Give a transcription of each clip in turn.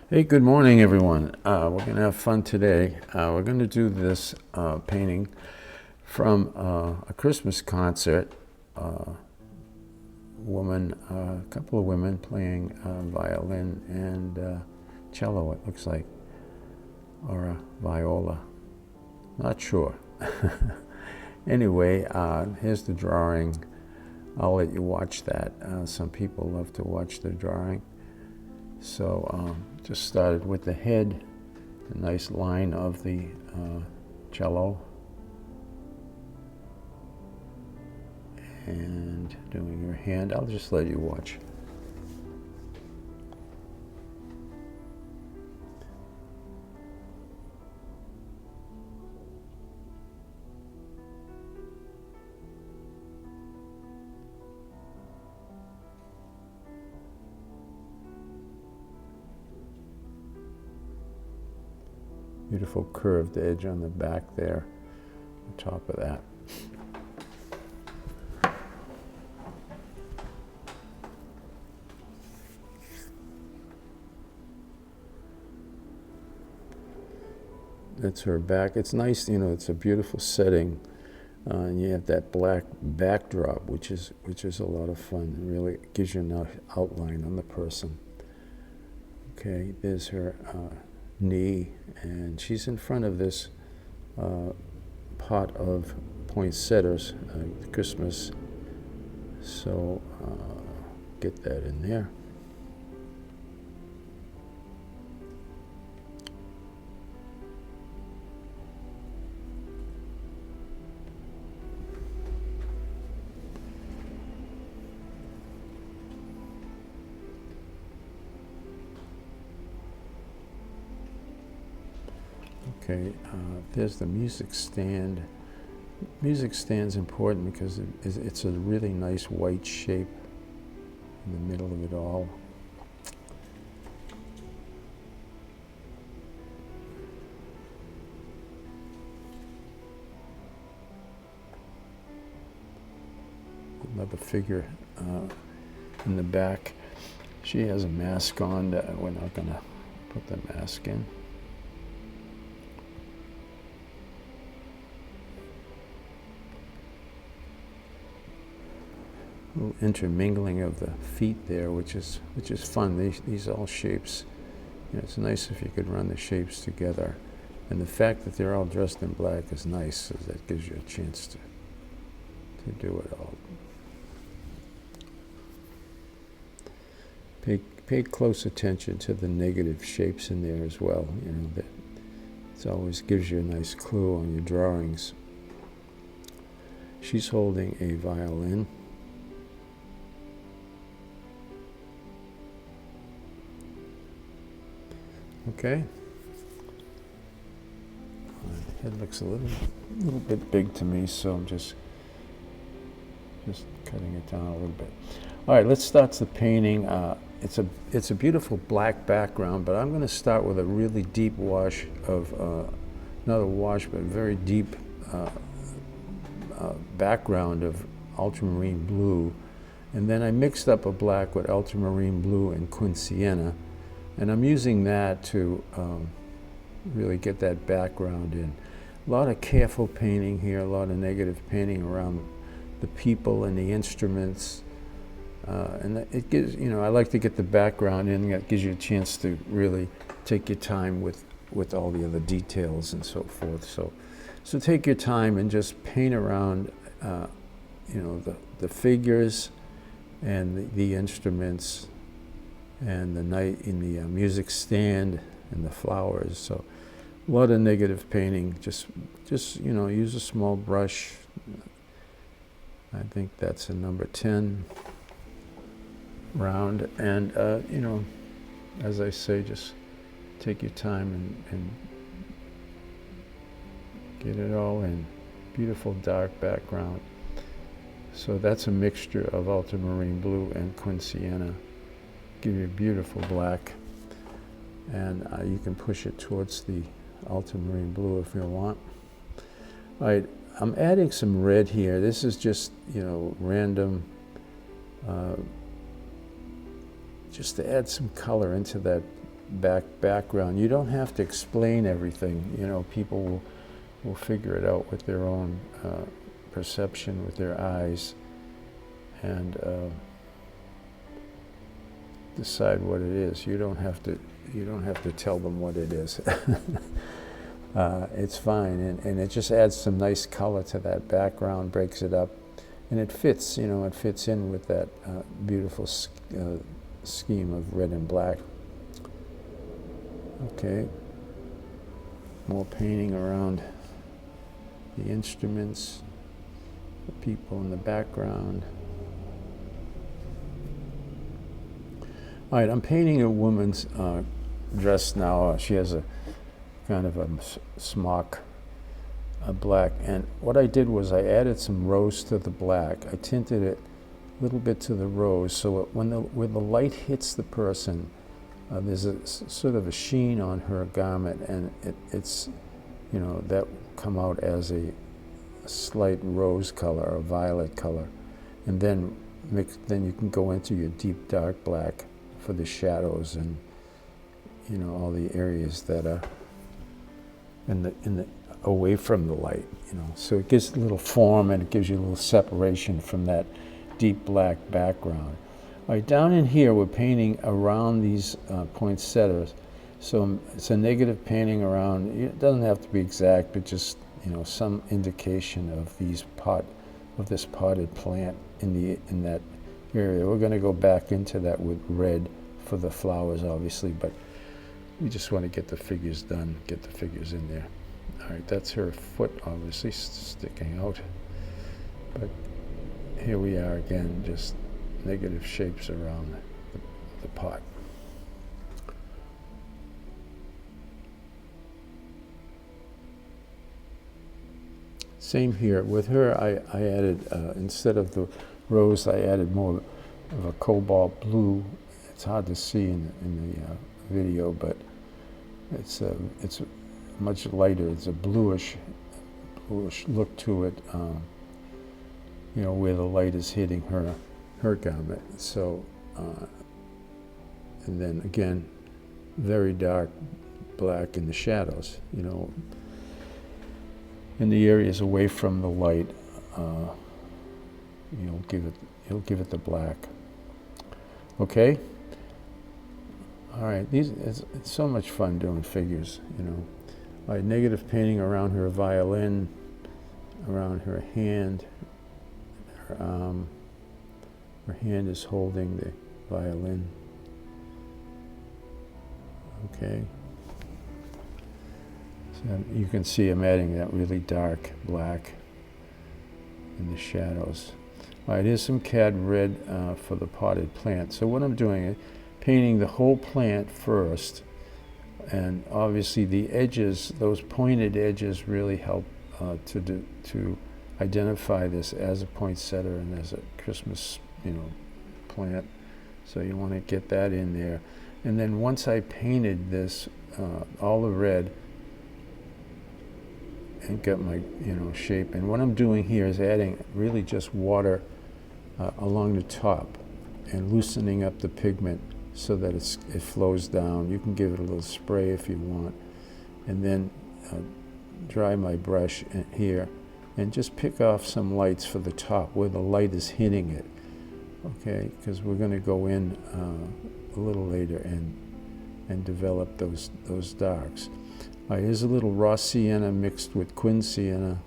Hey, good morning, everyone. We're going to have fun today. We're going to do this painting from a Christmas concert. A couple of women playing violin and cello, it looks like, or a viola. Not sure. Anyway, here's the drawing. I'll let you watch that. Some people love to watch the drawing. So just started with the head, the nice line of the cello, and doing your hand. I'll just let you watch. Beautiful curved edge on the back there, on top of that. That's her back. It's nice, it's a beautiful setting. And you have that black backdrop, which is a lot of fun. It really gives you an outline on the person. Okay, there's her knee, and she's in front of this pot of poinsettias, Christmas. So get that in there. Okay, there's the music stand. Music stand's important because it's a really nice white shape in the middle of it all. Another figure in the back. She has a mask on. We're not going to put the mask in. Little intermingling of the feet there, which is fun. These all shapes. It's nice if you could run the shapes together, and the fact that they're all dressed in black is nice, so that gives you a chance to do it all. Pay close attention to the negative shapes in there as well. That it always gives you a nice clue on your drawings. She's holding a violin. Okay. My head looks a little bit big to me, so I'm just cutting it down a little bit. All right, let's start the painting. It's a beautiful black background, but I'm going to start with a really deep wash of not a wash, but very deep background of ultramarine blue, and then I mixed up a black with ultramarine blue and quinsiena. And I'm using that to really get that background in. A lot of careful painting here, a lot of negative painting around the people and the instruments. And it gives, I like to get the background in. That gives you a chance to really take your time with all the other details and so forth. So take your time and just paint around, the figures and the instruments, and the night in the music stand and the flowers. So a lot of negative painting. Just use a small brush. I think that's a number 10 round, and as I say, just take your time and get it all in. Beautiful dark background. So that's a mixture of ultramarine blue and quinsiena. Give you a beautiful black, and you can push it towards the ultramarine blue if you want. All right, I'm adding some red here. This is just random, just to add some color into that background. You don't have to explain everything. You know, people will figure it out with their own perception, with their eyes, and decide what it is. You don't have to tell them what it is. It's fine, and it just adds some nice color to that background, breaks it up, and it fits. You know, it fits in with that beautiful scheme of red and black. Okay, more painting around the instruments, the people in the background. All right, I'm painting a woman's dress now. She has a kind of a smock, black, and what I did was I added some rose to the black. I tinted it a little bit to the rose, so when the light hits the person, there's a sort of a sheen on her garment, and it's, you know, that will come out as a slight rose color or violet color, and then you can go into your deep dark black for the shadows and, you know, all the areas that are in the away from the light, you know. So it gives a little form, and it gives you a little separation from that deep black background. All right, down in here we're painting around these poinsettias. So it's a negative painting around. It doesn't have to be exact, but just, you know, some indication of this potted plant in that area. We're going to go back into that with red for the flowers, obviously, but we just want to get the figures done, get the figures in there. All right, that's her foot obviously sticking out. But here we are again, just negative shapes around the pot. Same here. With her, I added, instead of the rose, I added more of a cobalt blue. It's hard to see in the video, but it's much lighter. It's a bluish look to it, you know, where the light is hitting her garment. So, and then again, very dark black in the shadows, you know, in the areas away from the light. You'll give it the black. Okay. All right. It's so much fun doing figures, you know. All right, negative painting around her violin, around her hand. Her hand is holding the violin. Okay. So you can see I'm adding that really dark black in the shadows. All right, here's some cad red for the potted plant. So what I'm doing is painting the whole plant first, and obviously the edges, those pointed edges, really help to identify this as a poinsettia and as a Christmas, you know, plant. So you want to get that in there, and then once I painted this, all the red, and get my, you know, shape. And what I'm doing here is adding really just water along the top and loosening up the pigment so that it flows down. You can give it a little spray if you want, and then dry my brush here and just pick off some lights for the top where the light is hitting it. Okay, because we're going to go in a little later and develop those darks. All right, here's a little raw sienna mixed with quin sienna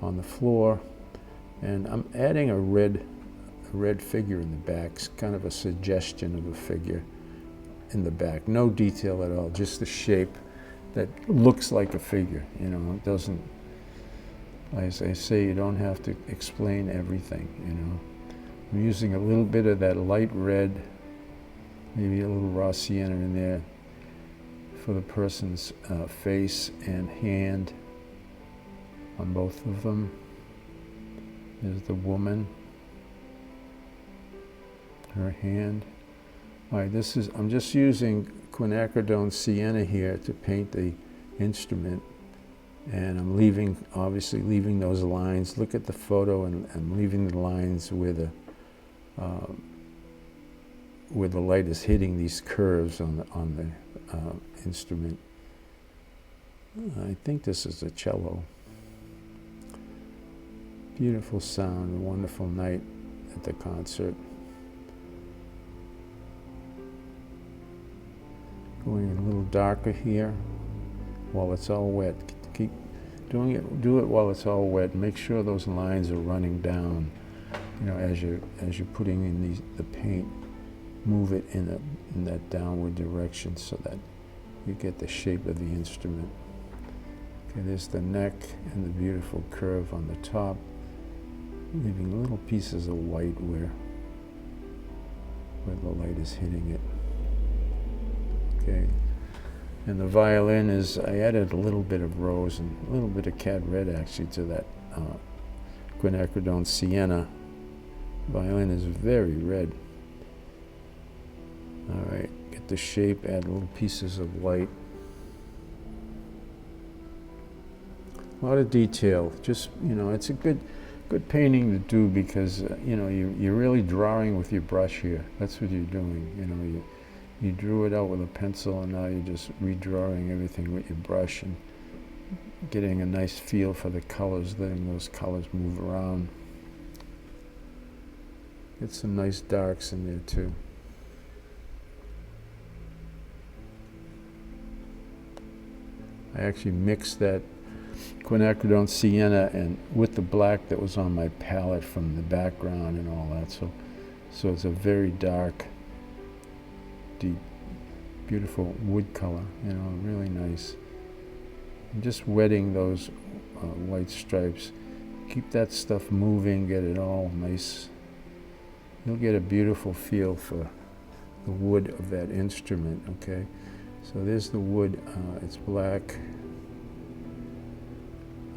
on the floor, and I'm adding a red figure in the back. It's kind of a suggestion of a figure in the back. No detail at all, just the shape that looks like a figure. You know, it doesn't, as I say, you don't have to explain everything, you know. I'm using a little bit of that light red, maybe a little raw sienna in there for the person's face and hand on both of them. There's the woman, her hand. All right, I'm just using quinacridone sienna here to paint the instrument, and I'm obviously leaving those lines. Look at the photo, and I'm leaving the lines where where the light is hitting these curves on the instrument. I think this is a cello. Beautiful sound, a wonderful night at the concert. Going a little darker here while it's all wet. Keep doing it. Do it while it's all wet. Make sure those lines are running down. You know, as you're putting in the paint, move it in that downward direction so that you get the shape of the instrument. Okay, there's the neck and the beautiful curve on the top, leaving little pieces of white where the light is hitting it. Okay, and the violin is, I added a little bit of rose and a little bit of cad red actually to that quinacridone sienna. Violin is very red. All right, get the shape, add little pieces of light. A lot of detail. Just, you know, it's a good painting to do because, you know, you're really drawing with your brush here. That's what you're doing. You know, you drew it out with a pencil and now you're just redrawing everything with your brush and getting a nice feel for the colors, letting those colors move around. Get some nice darks in there too. I actually mixed that quinacridone sienna and with the black that was on my palette from the background and all that. So it's a very dark, deep, beautiful wood color, you know, really nice. And just wetting those white stripes. Keep that stuff moving, get it all nice. You'll get a beautiful feel for the wood of that instrument, okay? So there's the wood, it's black.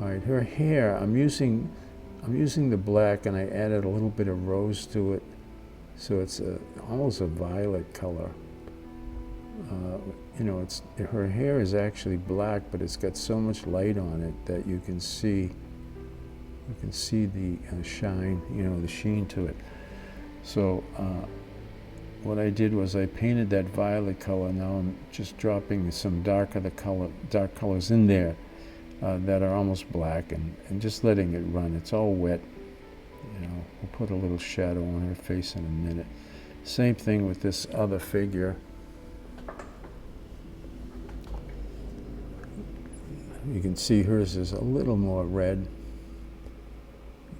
All right, her hair, I'm using the black and I added a little bit of rose to it. So it's almost a violet color. You know, her hair is actually black, but it's got so much light on it that you can see the shine, you know, the sheen to it. So what I did was I painted that violet color. Now I'm just dropping some dark colors in there that are almost black and just letting it run. It's all wet. You know, we'll put a little shadow on her face in a minute. Same thing with this other figure. You can see hers is a little more red.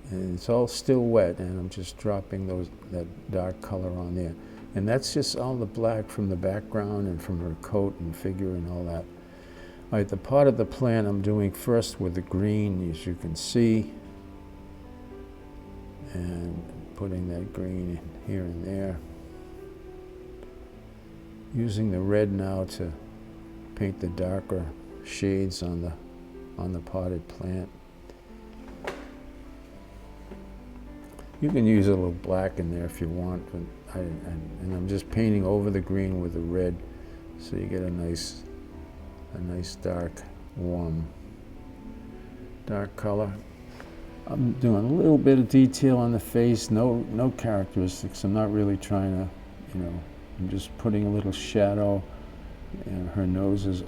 And it's all still wet, and I'm just dropping that dark color on there. And that's just all the black from the background and from her coat and figure and all that. All right, the part of the plant I'm doing first with the green, as you can see. And putting that green in here and there. Using the red now to paint the darker shades on the potted plant. You can use a little black in there if you want, but and I'm just painting over the green with the red, so you get a nice dark, warm, dark color. I'm doing a little bit of detail on the face, no characteristics. I'm not really trying to, you know, I'm just putting a little shadow, and her nose is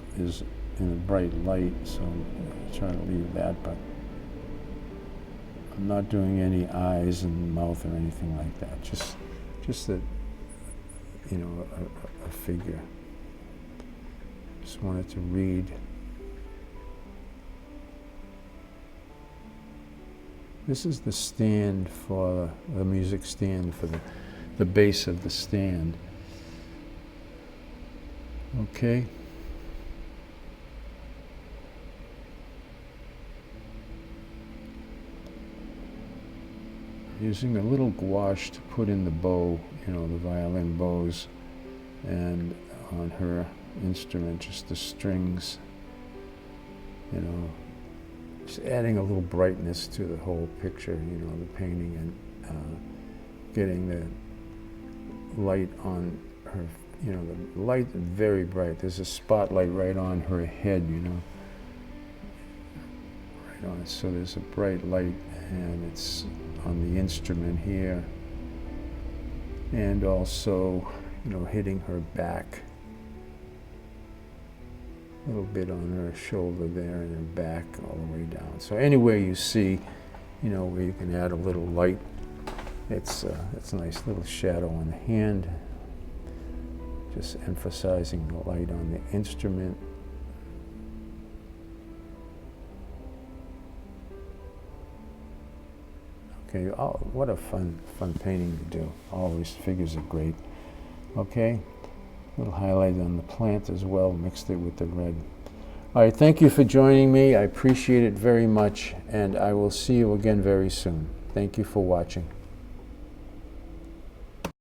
in a bright light, so I'm trying to leave that, but I'm not doing any eyes and mouth or anything like that. Just a, you know, a figure. Just wanted to read. This is the stand for the music stand for the base of the stand. Okay. Using a little gouache to put in the bow, you know, the violin bows, and on her instrument, just the strings, you know, just adding a little brightness to the whole picture, you know, the painting, and getting the light on her, you know, the light is very bright. There's a spotlight right on her head, you know, right on it. So there's a bright light, and it's on the instrument here, and also you know, hitting her back. A little bit on her shoulder there and her back all the way down. So anywhere you see, you know, where you can add a little light, it's a nice little shadow on the hand. Just emphasizing the light on the instrument. Okay, oh, what a fun painting to do. Always figures are great. Okay, little highlight on the plant as well, mixed it with the red. All right, thank you for joining me. I appreciate it very much, and I will see you again very soon. Thank you for watching.